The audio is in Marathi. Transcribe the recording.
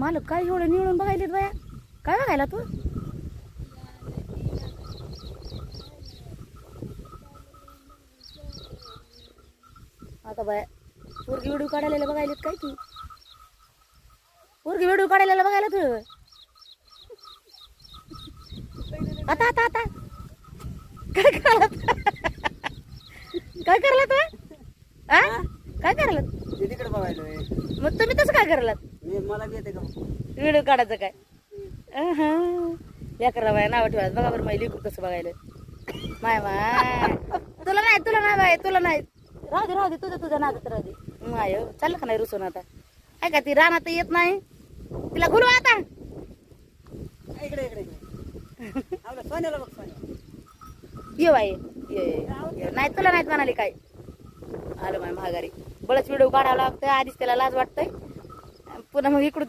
मालक काय एवढं निवडून बघायलेत बाया? काय बघायला तू? आता बाया पोरगी व्हिडिओ काढायला बघायलेत काय ती? पोरगी व्हिडिओ काढायला बघायला तू? आता आता आता काय करायला? काय करायला तू? आ? काय करायला? तिकडे बघायलोय. मग तुम्ही तसं काय करायला? मला बी येते का? व्हिडिओ काढायचं काय? लेकरा बाया नाव ठेवायचं. बघा बरं माहिती कसं बघायला. माय माय तुला नाही बाय तुला नाही. राहू दे तुझं नादत राहू दे. माय चाललं का नाही रुसून आता? काय का ती रानात येत नाही तिला गुलू आता. इकडे इकडे इकडे. आपलं सोन्याला बघ सोन्या. ये बाई ये नाही तुला नाहीत म्हणाली काय. आलं माय महागारी बळच व्हिडिओ काढावा लागतंय आधीच त्याला लाज वाटतंय पुन्हा मग इकडून